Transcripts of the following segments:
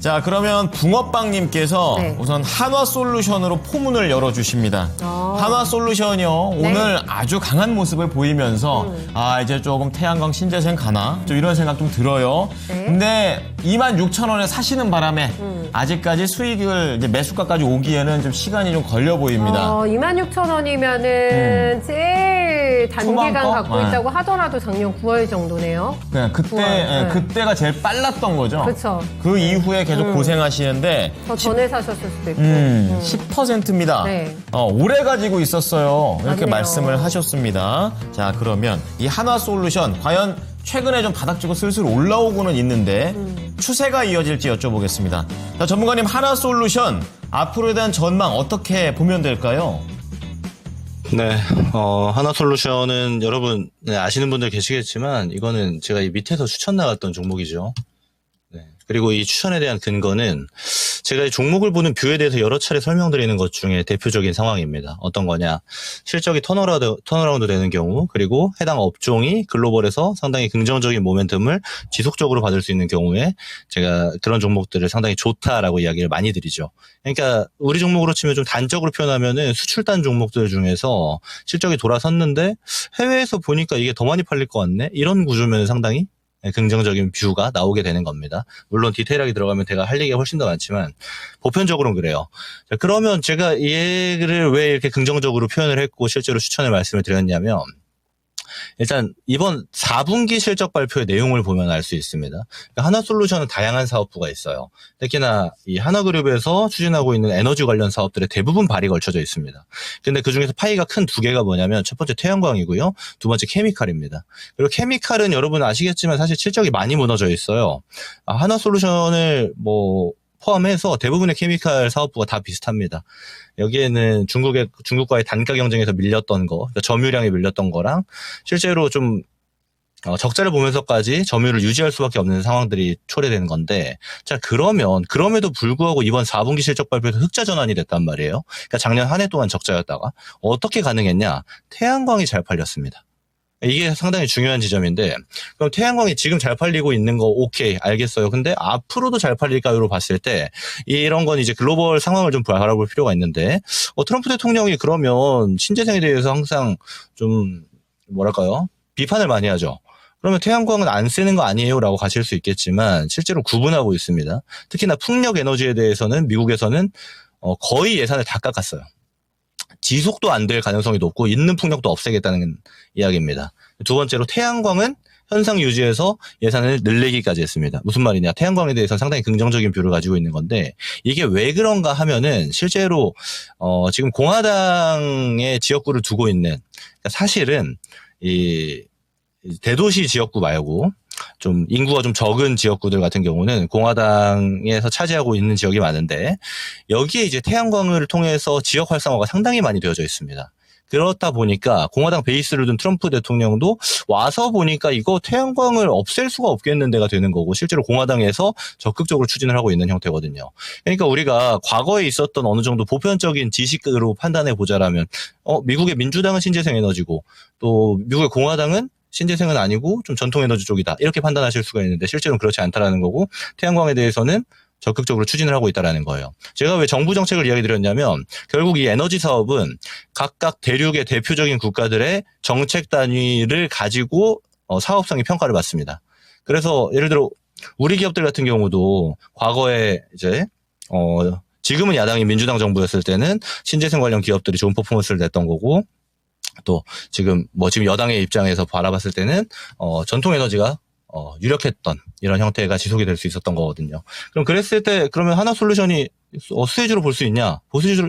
자, 그러면 붕어빵님께서 네. 우선 한화솔루션으로 포문을 열어주십니다. 한화솔루션이요, 네. 오늘 아주 강한 모습을 보이면서 이제 조금 태양광 신재생 가나? 좀 이런 생각 좀 들어요. 네. 근데 26,000원에 사시는 바람에 아직까지 수익을 이제 매수가까지 오기에는 좀 시간이 좀 걸려 보입니다. 26,000원이면은 제일 단기간 초반 거? 갖고 네. 있다고 하더라도 작년 9월 정도네요. 그냥 그때, 구월, 네. 그때가 제일 빨랐던 거죠. 그쵸. 그 이후에 계속 고생하시는데 더 전에 사셨을 수도 있고. 10%입니다. 네. 오래 가지고 있었어요. 이렇게 맞네요. 말씀을 하셨습니다. 자, 그러면 이 한화솔루션 과연 최근에 좀 바닥지고 슬슬 올라오고는 있는데 추세가 이어질지 여쭤보겠습니다. 자, 전문가님, 한화솔루션 앞으로에 대한 전망 어떻게 보면 될까요? 네, 하나솔루션은 여러분 아시는 분들 계시겠지만 이거는 제가 이 밑에서 추천 나갔던 종목이죠. 네, 그리고 이 추천에 대한 근거는 제가 이 종목을 보는 뷰에 대해서 여러 차례 설명드리는 것 중에 대표적인 상황입니다. 어떤 거냐? 실적이 턴어라운드 되는 경우, 그리고 해당 업종이 글로벌에서 상당히 긍정적인 모멘텀을 지속적으로 받을 수 있는 경우에 제가 그런 종목들을 상당히 좋다라고 이야기를 많이 드리죠. 그러니까 우리 종목으로 치면 좀 단적으로 표현하면은 수출단 종목들 중에서 실적이 돌아섰는데 해외에서 보니까 이게 더 많이 팔릴 것 같네? 이런 구조면 상당히 긍정적인 뷰가 나오게 되는 겁니다. 물론 디테일하게 들어가면 제가 할 얘기가 훨씬 더 많지만 보편적으로는 그래요. 자, 그러면 제가 이 얘기를 왜 이렇게 긍정적으로 표현을 했고 실제로 추천을 말씀을 드렸냐면, 일단 이번 4분기 실적 발표의 내용을 보면 알 수 있습니다. 그러니까 하나솔루션은 다양한 사업부가 있어요. 특히나 이 하나그룹에서 추진하고 있는 에너지 관련 사업들의 대부분 발이 걸쳐져 있습니다. 근데 그중에서 파이가 큰 두 개가 뭐냐면 첫 번째 태양광이고요. 두 번째 케미칼입니다. 그리고 케미칼은 여러분 아시겠지만 사실 실적이 많이 무너져 있어요. 하나솔루션을 포함해서 대부분의 케미칼 사업부가 다 비슷합니다. 여기에는 중국과의 단가 경쟁에서 밀렸던 거, 그러니까 점유량이 밀렸던 거랑 실제로 좀 적자를 보면서까지 점유율을 유지할 수밖에 없는 상황들이 초래되는 건데, 자, 그럼에도 불구하고 이번 4분기 실적 발표에서 흑자 전환이 됐단 말이에요. 그러니까 작년 한 해 동안 적자였다가 어떻게 가능했냐? 태양광이 잘 팔렸습니다. 이게 상당히 중요한 지점인데, 그럼 태양광이 지금 잘 팔리고 있는 거 오케이 알겠어요. 근데 앞으로도 잘 팔릴까요로 봤을 때 이런 건 이제 글로벌 상황을 좀 바라볼 필요가 있는데, 트럼프 대통령이 그러면 신재생에 대해서 항상 좀 비판을 많이 하죠. 그러면 태양광은 안 쓰는 거 아니에요? 라고 가실 수 있겠지만 실제로 구분하고 있습니다. 특히나 풍력 에너지에 대해서는 미국에서는 거의 예산을 다 깎았어요. 지속도 안 될 가능성이 높고 있는 풍력도 없애겠다는 이야기입니다. 두 번째로 태양광은 현상 유지해서 예산을 늘리기까지 했습니다. 무슨 말이냐? 태양광에 대해서 상당히 긍정적인 뷰를 가지고 있는 건데, 이게 왜 그런가 하면은 실제로 지금 공화당의 지역구를 두고 있는, 그러니까 사실은 이 대도시 지역구 말고 좀 인구가 좀 적은 지역구들 같은 경우는 공화당에서 차지하고 있는 지역이 많은데, 여기에 이제 태양광을 통해서 지역 활성화가 상당히 많이 되어져 있습니다. 그렇다 보니까 공화당 베이스를 둔 트럼프 대통령도 와서 보니까 이거 태양광을 없앨 수가 없겠는데가 되는 거고, 실제로 공화당에서 적극적으로 추진을 하고 있는 형태거든요. 그러니까 우리가 과거에 있었던 어느 정도 보편적인 지식으로 판단해 보자라면, 미국의 민주당은 신재생 에너지고 또 미국의 공화당은 신재생은 아니고 좀 전통 에너지 쪽이다, 이렇게 판단하실 수가 있는데 실제로는 그렇지 않다라는 거고, 태양광에 대해서는 적극적으로 추진을 하고 있다라는 거예요. 제가 왜 정부 정책을 이야기 드렸냐면, 결국 이 에너지 사업은 각각 대륙의 대표적인 국가들의 정책 단위를 가지고 사업성이 평가를 받습니다. 그래서 예를 들어 우리 기업들 같은 경우도 과거에 이제 지금은 야당이 민주당 정부였을 때는 신재생 관련 기업들이 좋은 퍼포먼스를 냈던 거고, 또 지금 여당의 입장에서 바라봤을 때는 전통 에너지가 유력했던 이런 형태가 지속이 될 수 있었던 거거든요. 그럼 그랬을 때 그러면 하나솔루션이 수혜주로 볼 수 있냐?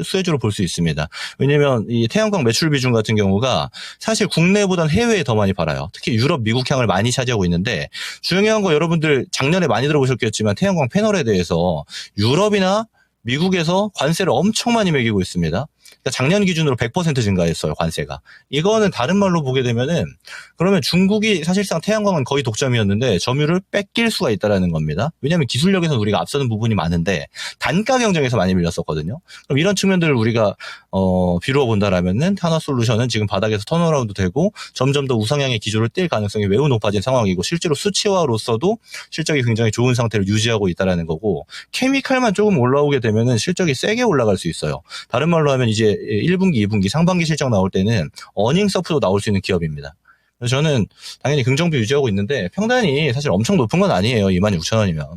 수혜주로 볼 수 있습니다. 왜냐면 이 태양광 매출 비중 같은 경우가 사실 국내보단 해외에 더 많이 팔아요. 특히 유럽, 미국향을 많이 차지하고 있는데, 중요한 거 여러분들 작년에 많이 들어보셨겠지만 태양광 패널에 대해서 유럽이나 미국에서 관세를 엄청 많이 매기고 있습니다. 그러니까 작년 기준으로 100% 증가했어요, 관세가. 이거는 다른 말로 보게 되면은 그러면 중국이 사실상 태양광은 거의 독점이었는데 점유율을 뺏길 수가 있다라는 겁니다. 왜냐하면 기술력에서는 우리가 앞서는 부분이 많은데 단가 경쟁에서 많이 밀렸었거든요. 그럼 이런 측면들을 우리가 비루어 본다라면은 한화솔루션은 지금 바닥에서 턴어라운드 되고 점점 더 우상향의 기조를 띨 가능성이 매우 높아진 상황이고 실제로 수치화로서도 실적이 굉장히 좋은 상태를 유지하고 있다라는 거고 케미칼만 조금 올라오게 되면은 실적이 세게 올라갈 수 있어요. 다른 말로 하면 이제 1분기, 2분기, 상반기 실적 나올 때는 어닝 서프도 나올 수 있는 기업입니다. 그래서 저는 당연히 긍정비 유지하고 있는데 평단이 사실 엄청 높은 건 아니에요. 26,000원이면.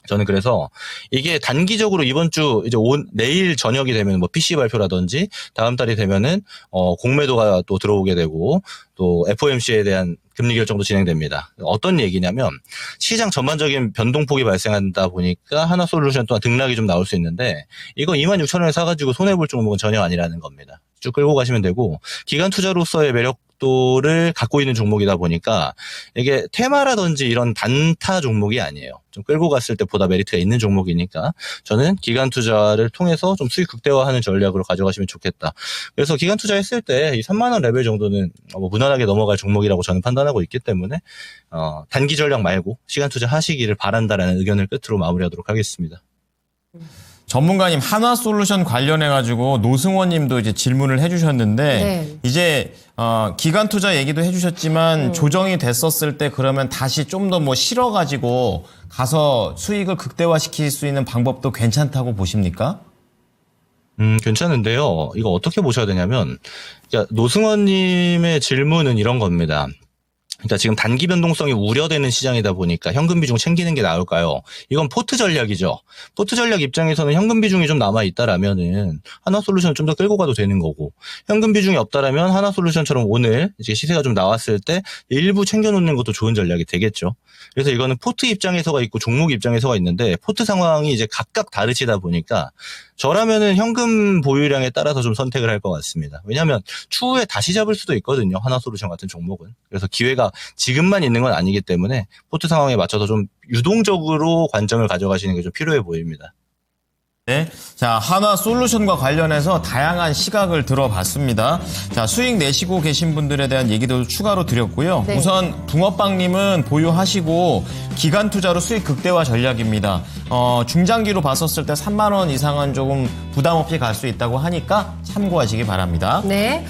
저는 그래서 이게 단기적으로 이번 주 이제 내일 저녁이 되면 뭐 PC 발표라든지 다음 달이 되면은 공매도가 또 들어오게 되고 또 FOMC에 대한 금리 결정도 진행됩니다. 어떤 얘기냐면 시장 전반적인 변동폭이 발생한다 보니까 하나솔루션 또한 등락이 좀 나올 수 있는데 이거 26,000원에 사가지고 손해볼 종목은 전혀 아니라는 겁니다. 쭉 끌고 가시면 되고 기관 투자로서의 매력도를 갖고 있는 종목이다 보니까 이게 테마라든지 이런 단타 종목이 아니에요. 좀 끌고 갔을 때 보다 메리트가 있는 종목이니까 저는 기관 투자를 통해서 좀 수익 극대화하는 전략으로 가져가시면 좋겠다. 그래서 기관 투자했을 때 이 3만 원 레벨 정도는 뭐 무난하게 넘어갈 종목이라고 저는 판단하고 있기 때문에 단기 전략 말고 시간 투자 하시기를 바란다라는 의견을 끝으로 마무리하도록 하겠습니다. 전문가님 한화솔루션 관련해가지고 노승원님도 이제 질문을 해주셨는데 네. 이제 기관 투자 얘기도 해주셨지만 조정이 됐었을 때 그러면 다시 좀 더 뭐 실어가지고 가서 수익을 극대화시킬 수 있는 방법도 괜찮다고 보십니까? 괜찮은데요. 이거 어떻게 보셔야 되냐면 그러니까 노승원님의 질문은 이런 겁니다. 그러니까 지금 단기 변동성이 우려되는 시장이다 보니까 현금 비중 챙기는 게 나을까요? 이건 포트 전략이죠. 포트 전략 입장에서는 현금 비중이 좀 남아 있다라면은 하나솔루션을 좀 더 끌고 가도 되는 거고 현금 비중이 없다라면 하나솔루션처럼 오늘 이제 시세가 좀 나왔을 때 일부 챙겨놓는 것도 좋은 전략이 되겠죠. 그래서 이거는 포트 입장에서가 있고 종목 입장에서가 있는데 포트 상황이 이제 각각 다르시다 보니까 저라면은 현금 보유량에 따라서 좀 선택을 할 것 같습니다. 왜냐하면 추후에 다시 잡을 수도 있거든요. 하나솔루션 같은 종목은. 그래서 기회가 지금만 있는 건 아니기 때문에 포트 상황에 맞춰서 좀 유동적으로 관점을 가져가시는 게 좀 필요해 보입니다. 네. 자, 한화솔루션과 관련해서 다양한 시각을 들어봤습니다. 자, 수익 내시고 계신 분들에 대한 얘기도 추가로 드렸고요. 네. 우선 붕어빵님은 보유하시고 기간 투자로 수익 극대화 전략입니다. 중장기로 봤었을 때 3만 원 이상은 조금 부담 없이 갈 수 있다고 하니까 참고하시기 바랍니다. 네.